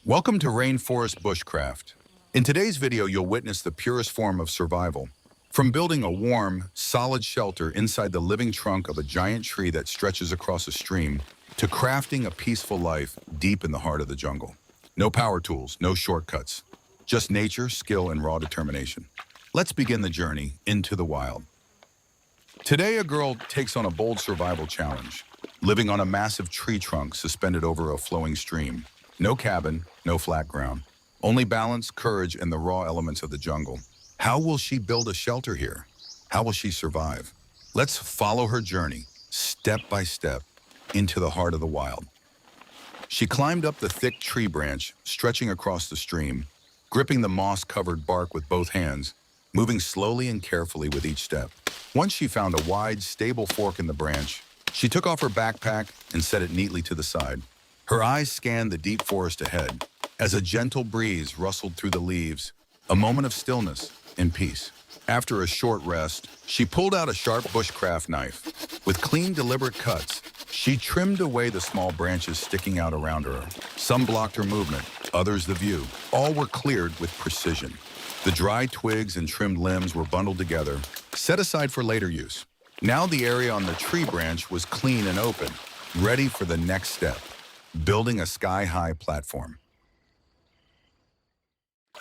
Welcome to Rainforest Bushcraft. In today's video, you'll witness the purest form of survival. From building a warm, solid shelter inside the living trunk of a giant tree that stretches across a stream, to crafting a peaceful life deep in the heart of the jungle. No power tools, no shortcuts, just nature, skill, and raw determination. Let's begin the journey into the wild. Today, a girl takes on a bold survival challenge, living on a massive tree trunk suspended over a flowing stream. No cabin, no flat ground, only balance, courage, and the raw elements of the jungle. How will she build a shelter here? How will she survive? Let's follow her journey, step by step, into the heart of the wild. She climbed up the thick tree branch, stretching across the stream, gripping the moss-covered bark with both hands, moving slowly and carefully with each step. Once she found a wide, stable fork in the branch, she took off her backpack and set it neatly to the side. Her eyes scanned the deep forest ahead as a gentle breeze rustled through the leaves, a moment of stillness and peace. After a short rest, she pulled out a sharp bushcraft knife. With clean, deliberate cuts, she trimmed away the small branches sticking out around her. Some blocked her movement, others the view. All were cleared with precision. The dry twigs and trimmed limbs were bundled together, set aside for later use. Now the area on the tree branch was clean and open, ready for the next step. Building a sky-high platform.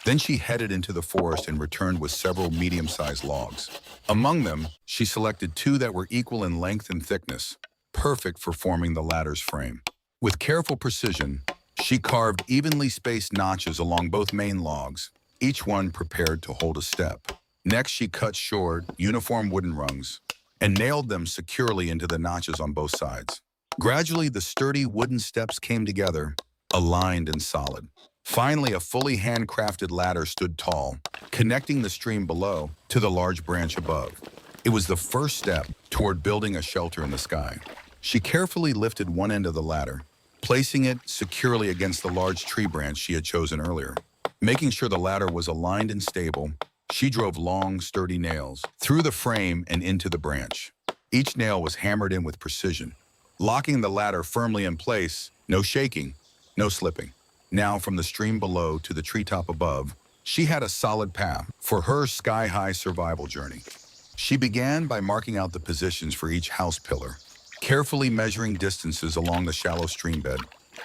Then she headed into the forest and returned with several medium-sized logs. Among them, she selected two that were equal in length and thickness, perfect for forming the ladder's frame. With careful precision, she carved evenly spaced notches along both main logs, each one prepared to hold a step. Next, she cut short, uniform wooden rungs and nailed them securely into the notches on both sides. Gradually, the sturdy wooden steps came together, aligned and solid. Finally, a fully handcrafted ladder stood tall, connecting the stream below to the large branch above. It was the first step toward building a shelter in the sky. She carefully lifted one end of the ladder, placing it securely against the large tree branch she had chosen earlier. Making sure the ladder was aligned and stable, she drove long, sturdy nails through the frame and into the branch. Each nail was hammered in with precision, locking the ladder firmly in place, no shaking, no slipping. Now, from the stream below to the treetop above, she had a solid path for her sky-high survival journey. She began by marking out the positions for each house pillar, carefully measuring distances along the shallow stream bed.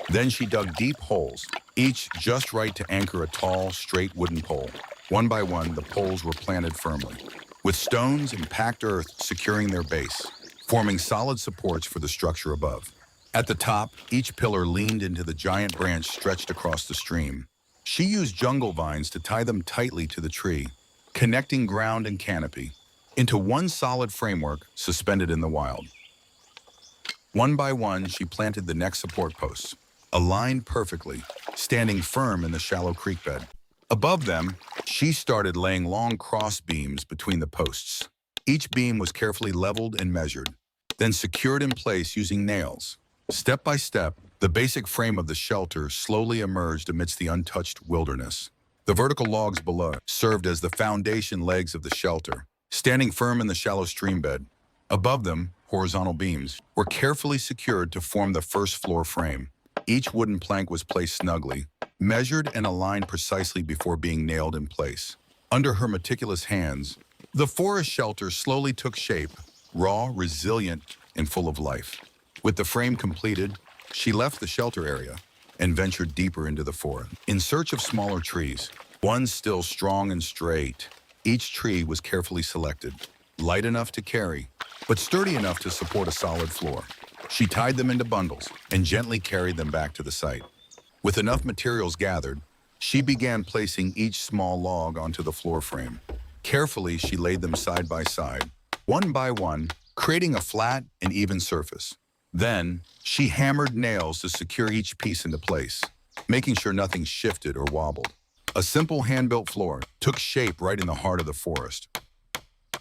Then she dug deep holes, each just right to anchor a tall, straight wooden pole. One by one, the poles were planted firmly, with stones and packed earth securing their base, forming solid supports for the structure above. At the top, each pillar leaned into the giant branch stretched across the stream. She used jungle vines to tie them tightly to the tree, connecting ground and canopy into one solid framework suspended in the wild. One by one, she planted the next support posts, aligned perfectly, standing firm in the shallow creek bed. Above them, she started laying long cross beams between the posts. Each beam was carefully leveled and measured, then secured in place using nails. Step by step, the basic frame of the shelter slowly emerged amidst the untouched wilderness. The vertical logs below served as the foundation legs of the shelter, standing firm in the shallow stream bed. Above them, horizontal beams were carefully secured to form the first floor frame. Each wooden plank was placed snugly, measured and aligned precisely before being nailed in place. Under her meticulous hands, the forest shelter slowly took shape, raw, resilient, and full of life. With the frame completed, she left the shelter area and ventured deeper into the forest, in search of smaller trees, one still strong and straight. Each tree was carefully selected, light enough to carry, but sturdy enough to support a solid floor. She tied them into bundles and gently carried them back to the site. With enough materials gathered, she began placing each small log onto the floor frame. Carefully, she laid them side by side, one by one, creating a flat and even surface. Then, she hammered nails to secure each piece into place, making sure nothing shifted or wobbled. A simple hand-built floor took shape right in the heart of the forest.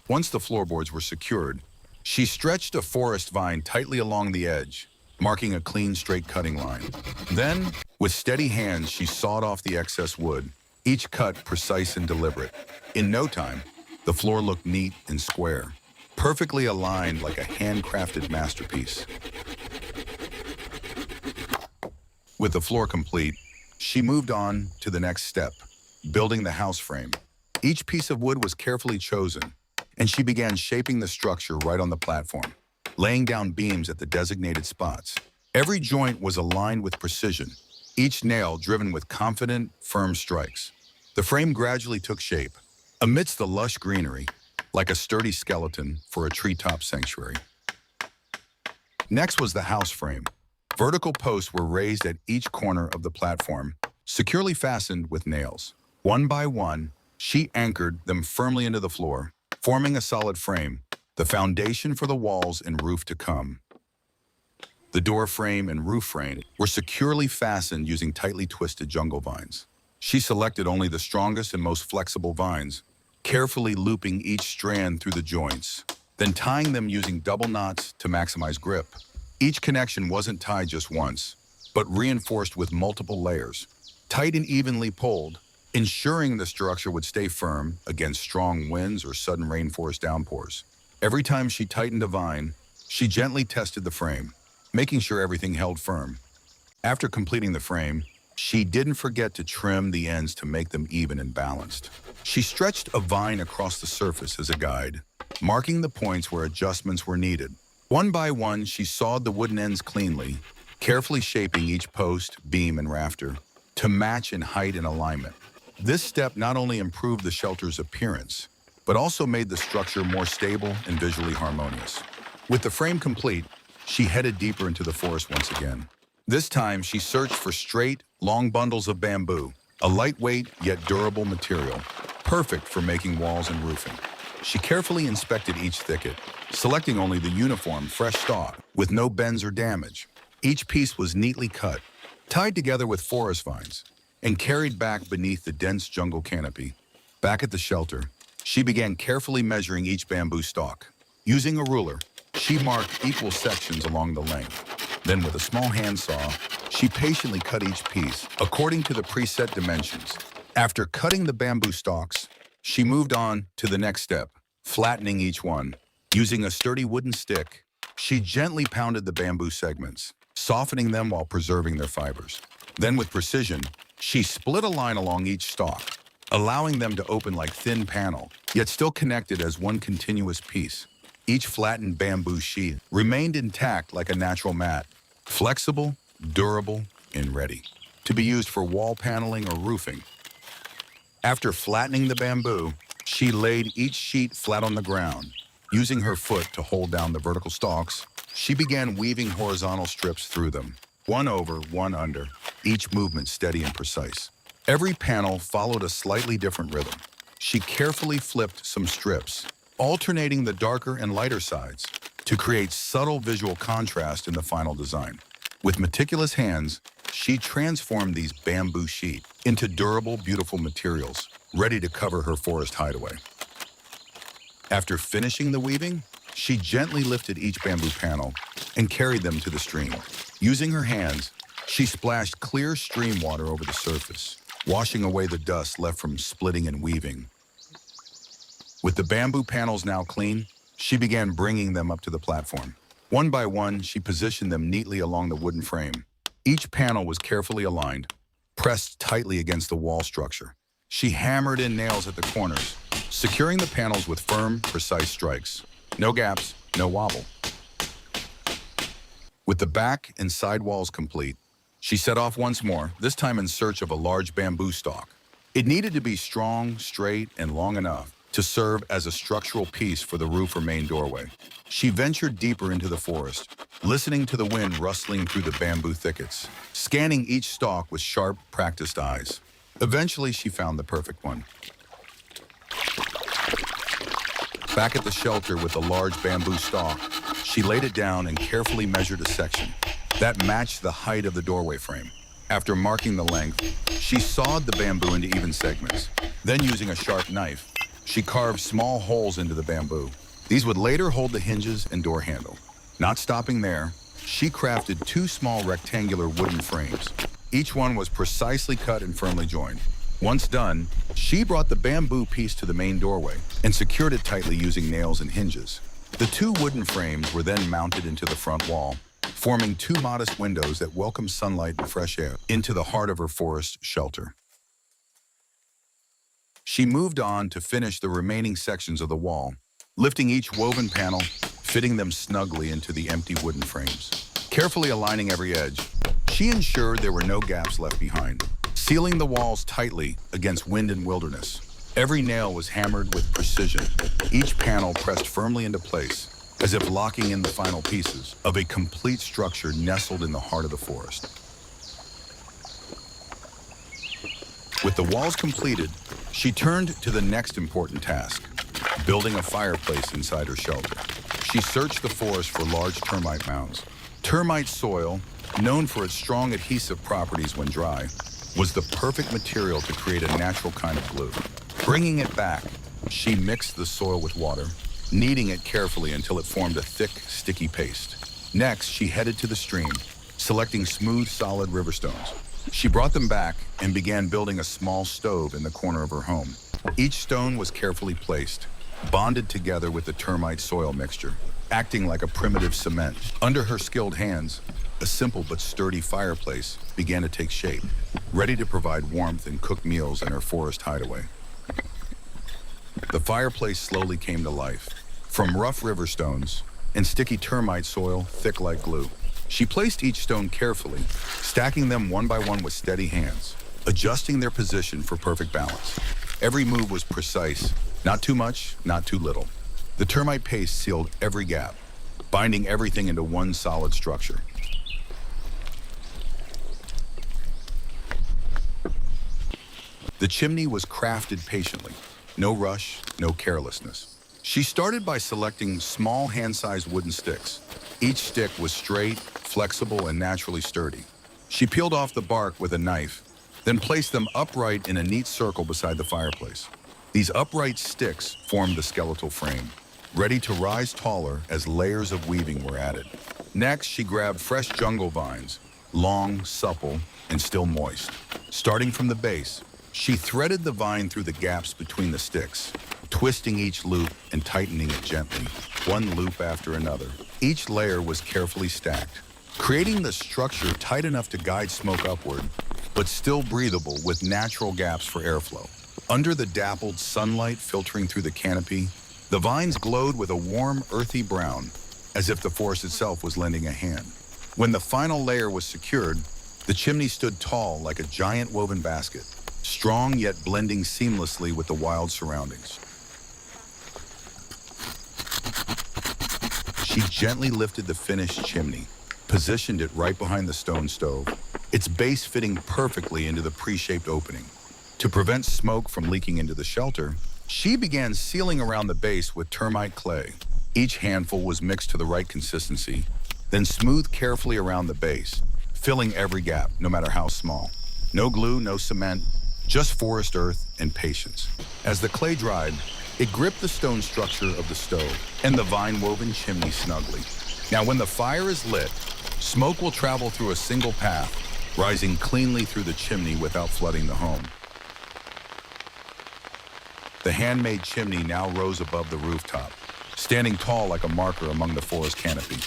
Once the floorboards were secured, she stretched a forest vine tightly along the edge, marking a clean, straight cutting line. Then, with steady hands, she sawed off the excess wood, each cut precise and deliberate. In no time, the floor looked neat and square, perfectly aligned like a handcrafted masterpiece. With the floor complete, She moved on to the next step, building the house frame. Each piece of wood was carefully chosen, and she began shaping the structure right on the platform, laying down beams at the designated spots. Every joint was aligned with precision, each nail driven with confident, firm strikes. The frame gradually took shape, amidst the lush greenery, like a sturdy skeleton for a treetop sanctuary. Next was the house frame. Vertical posts were raised at each corner of the platform, securely fastened with nails. One by one, she anchored them firmly into the floor, forming a solid frame, the foundation for the walls and roof to come. The door frame and roof frame were securely fastened using tightly twisted jungle vines. She selected only the strongest and most flexible vines, carefully looping each strand through the joints, then tying them using double knots to maximize grip. Each connection wasn't tied just once, but reinforced with multiple layers, tight and evenly pulled, ensuring the structure would stay firm against strong winds or sudden rainforest downpours. Every time she tightened a vine, she gently tested the frame, making sure everything held firm. After completing the frame, she didn't forget to trim the ends to make them even and balanced. She stretched a vine across the surface as a guide, marking the points where adjustments were needed. One by one, she sawed the wooden ends cleanly, carefully shaping each post, beam, and rafter to match in height and alignment. This step not only improved the shelter's appearance, but also made the structure more stable and visually harmonious. With the frame complete, she headed deeper into the forest once again. This time, she searched for straight, long bundles of bamboo, a lightweight yet durable material, perfect for making walls and roofing. She carefully inspected each thicket, selecting only the uniform, fresh stalk, with no bends or damage. Each piece was neatly cut, tied together with forest vines, and carried back beneath the dense jungle canopy. Back at the shelter, she began carefully measuring each bamboo stalk. Using a ruler, she marked equal sections along the length. Then with a small handsaw, she patiently cut each piece according to the preset dimensions. After cutting the bamboo stalks, she moved on to the next step, flattening each one. Using a sturdy wooden stick, she gently pounded the bamboo segments, softening them while preserving their fibers. Then with precision, she split a line along each stalk, allowing them to open like thin panel, yet still connected as one continuous piece. Each flattened bamboo sheet remained intact like a natural mat, flexible, durable, and ready to be used for wall paneling or roofing. After flattening the bamboo, she laid each sheet flat on the ground. Using her foot to hold down the vertical stalks, she began weaving horizontal strips through them, one over, one under, each movement steady and precise. Every panel followed a slightly different rhythm. She carefully flipped some strips, alternating the darker and lighter sides to create subtle visual contrast in the final design. With meticulous hands, she transformed these bamboo sheets into durable, beautiful materials, ready to cover her forest hideaway. After finishing the weaving, she gently lifted each bamboo panel and carried them to the stream. Using her hands, she splashed clear stream water over the surface, washing away the dust left from splitting and weaving. With the bamboo panels now clean, she began bringing them up to the platform. One by one, she positioned them neatly along the wooden frame. Each panel was carefully aligned, pressed tightly against the wall structure. She hammered in nails at the corners, securing the panels with firm, precise strikes. No gaps, no wobble. With the back and side walls complete, she set off once more, this time in search of a large bamboo stalk. It needed to be strong, straight, and long enough to serve as a structural piece for the roof or main doorway. She ventured deeper into the forest, listening to the wind rustling through the bamboo thickets, scanning each stalk with sharp, practiced eyes. Eventually, she found the perfect one. Back at the shelter with a large bamboo stalk, she laid it down and carefully measured a section that matched the height of the doorway frame. After marking the length, she sawed the bamboo into even segments. Then, using a sharp knife, she carved small holes into the bamboo. These would later hold the hinges and door handle. Not stopping there, she crafted two small rectangular wooden frames. Each one was precisely cut and firmly joined. Once done, she brought the bamboo piece to the main doorway and secured it tightly using nails and hinges. The two wooden frames were then mounted into the front wall, forming two modest windows that welcome sunlight and fresh air into the heart of her forest shelter. She moved on to finish the remaining sections of the wall, lifting each woven panel, fitting them snugly into the empty wooden frames. Carefully aligning every edge, she ensured there were no gaps left behind, sealing the walls tightly against wind and wilderness. Every nail was hammered with precision, each panel pressed firmly into place, as if locking in the final pieces of a complete structure nestled in the heart of the forest. With the walls completed, she turned to the next important task, building a fireplace inside her shelter. She searched the forest for large termite mounds. Termite soil, known for its strong adhesive properties when dry, was the perfect material to create a natural kind of glue. Bringing it back, she mixed the soil with water, kneading it carefully until it formed a thick, sticky paste. Next, she headed to the stream, selecting smooth, solid river stones. She brought them back and began building a small stove in the corner of her home. Each stone was carefully placed, bonded together with the termite soil mixture, acting like a primitive cement. Under her skilled hands, a simple but sturdy fireplace began to take shape, ready to provide warmth and cook meals in her forest hideaway. The fireplace slowly came to life, from rough river stones and sticky termite soil thick like glue. She placed each stone carefully, stacking them one by one with steady hands, adjusting their position for perfect balance. Every move was precise, not too much, not too little. The termite paste sealed every gap, binding everything into one solid structure. The chimney was crafted patiently, no rush, no carelessness. She started by selecting small hand-sized wooden sticks. Each stick was straight, flexible, and naturally sturdy. She peeled off the bark with a knife, then placed them upright in a neat circle beside the fireplace. These upright sticks formed the skeletal frame, ready to rise taller as layers of weaving were added. Next, she grabbed fresh jungle vines, long, supple, and still moist. Starting from the base, she threaded the vine through the gaps between the sticks, twisting each loop and tightening it gently, one loop after another. Each layer was carefully stacked, creating the structure tight enough to guide smoke upward, but still breathable with natural gaps for airflow. Under the dappled sunlight filtering through the canopy, the vines glowed with a warm, earthy brown, as if the forest itself was lending a hand. When the final layer was secured, the chimney stood tall like a giant woven basket, strong yet blending seamlessly with the wild surroundings. She gently lifted the finished chimney, positioned it right behind the stone stove, its base fitting perfectly into the pre-shaped opening. To prevent smoke from leaking into the shelter, she began sealing around the base with termite clay. Each handful was mixed to the right consistency, then smoothed carefully around the base, filling every gap, no matter how small. No glue, no cement, just forest earth and patience. As the clay dried, it gripped the stone structure of the stove and the vine-woven chimney snugly. Now, when the fire is lit, smoke will travel through a single path, rising cleanly through the chimney without flooding the home. The handmade chimney now rose above the rooftop, standing tall like a marker among the forest canopy.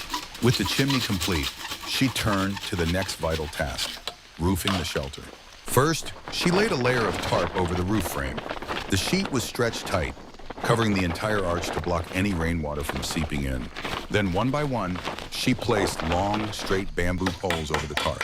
With the chimney complete, she turned to the next vital task, roofing the shelter. First, she laid a layer of tarp over the roof frame. The sheet was stretched tight, covering the entire arch to block any rainwater from seeping in. Then, one by one, she placed long, straight bamboo poles over the tarp.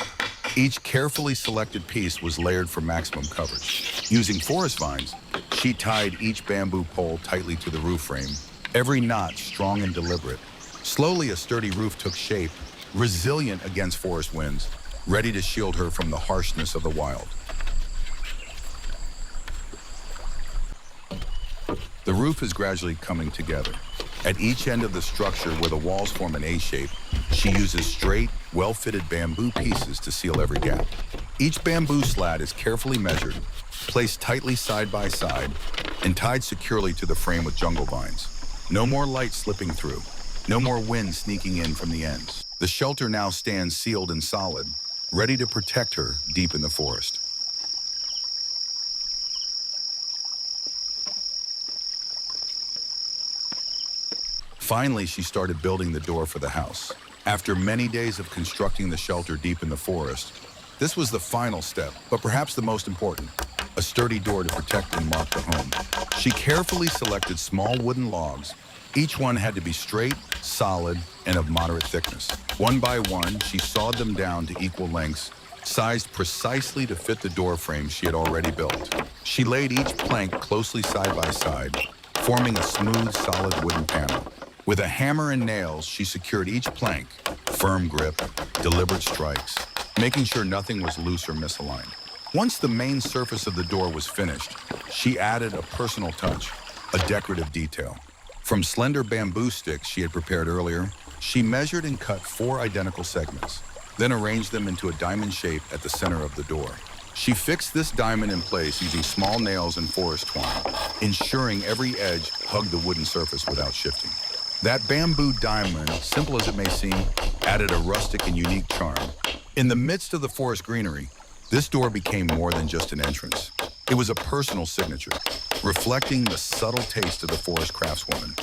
Each carefully selected piece was layered for maximum coverage. Using forest vines, she tied each bamboo pole tightly to the roof frame, every knot strong and deliberate. Slowly, a sturdy roof took shape, resilient against forest winds, ready to shield her from the harshness of the wild. The roof is gradually coming together. At each end of the structure where the walls form an A shape, she uses straight, well-fitted bamboo pieces to seal every gap. Each bamboo slat is carefully measured, placed tightly side by side, and tied securely to the frame with jungle vines. No more light slipping through, no more wind sneaking in from the ends. The shelter now stands sealed and solid, ready to protect her deep in the forest. Finally, she started building the door for the house. After many days of constructing the shelter deep in the forest, this was the final step, but perhaps the most important, a sturdy door to protect and mark the home. She carefully selected small wooden logs. Each one had to be straight, solid, and of moderate thickness. One by one, she sawed them down to equal lengths, sized precisely to fit the door frame she had already built. She laid each plank closely side by side, forming a smooth, solid wooden panel. With a hammer and nails, she secured each plank, firm grip, deliberate strikes, making sure nothing was loose or misaligned. Once the main surface of the door was finished, she added a personal touch, a decorative detail. From slender bamboo sticks she had prepared earlier, she measured and cut 4 identical segments, then arranged them into a diamond shape at the center of the door. She fixed this diamond in place using small nails and forest twine, ensuring every edge hugged the wooden surface without shifting. That bamboo diamond, simple as it may seem, added a rustic and unique charm. In the midst of the forest greenery, this door became more than just an entrance. It was a personal signature, reflecting the subtle taste of the forest craftswoman.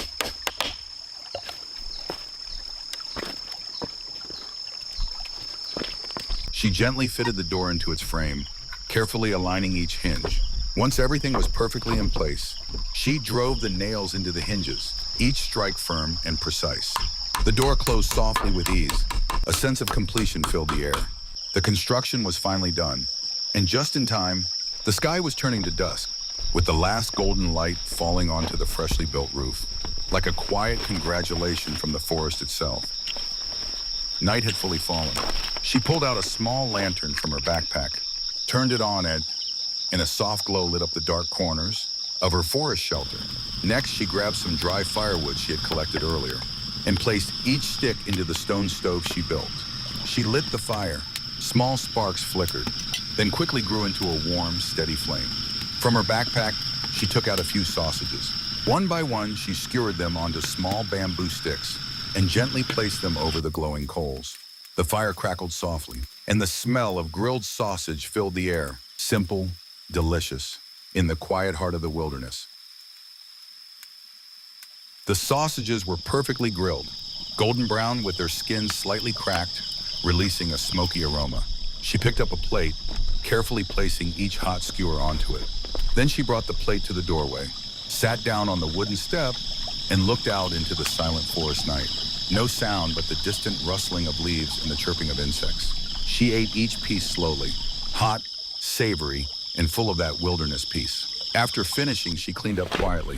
She gently fitted the door into its frame, carefully aligning each hinge. Once everything was perfectly in place, she drove the nails into the hinges, each strike firm and precise. The door closed softly with ease. A sense of completion filled the air. The construction was finally done, and just in time, the sky was turning to dusk, with the last golden light falling onto the freshly built roof, like a quiet congratulation from the forest itself. Night had fully fallen. She pulled out a small lantern from her backpack, turned it on, and a soft glow lit up the dark corners of her forest shelter. Next, she grabbed some dry firewood she had collected earlier and placed each stick into the stone stove she built. She lit the fire. Small sparks flickered, then quickly grew into a warm, steady flame. From her backpack, she took out a few sausages. One by one, she skewered them onto small bamboo sticks and gently placed them over the glowing coals. The fire crackled softly, and the smell of grilled sausage filled the air, simple, delicious, in the quiet heart of the wilderness. The sausages were perfectly grilled, golden brown with their skins slightly cracked, releasing a smoky aroma. She picked up a plate, carefully placing each hot skewer onto it. Then she brought the plate to the doorway, sat down on the wooden step, and looked out into the silent forest night. No sound but the distant rustling of leaves and the chirping of insects. She ate each piece slowly, hot, savory, and full of that wilderness peace. After finishing, she cleaned up quietly,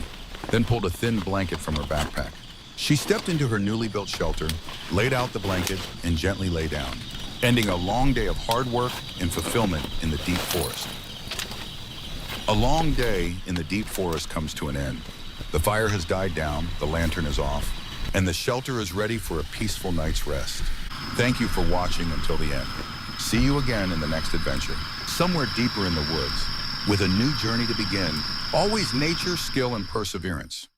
then pulled a thin blanket from her backpack. She stepped into her newly built shelter, laid out the blanket, and gently lay down, ending a long day of hard work and fulfillment in the deep forest. A long day in the deep forest comes to an end. The fire has died down, the lantern is off, and the shelter is ready for a peaceful night's rest. Thank you for watching until the end. See you again in the next adventure, somewhere deeper in the woods, with a new journey to begin. Always nature, skill, and perseverance.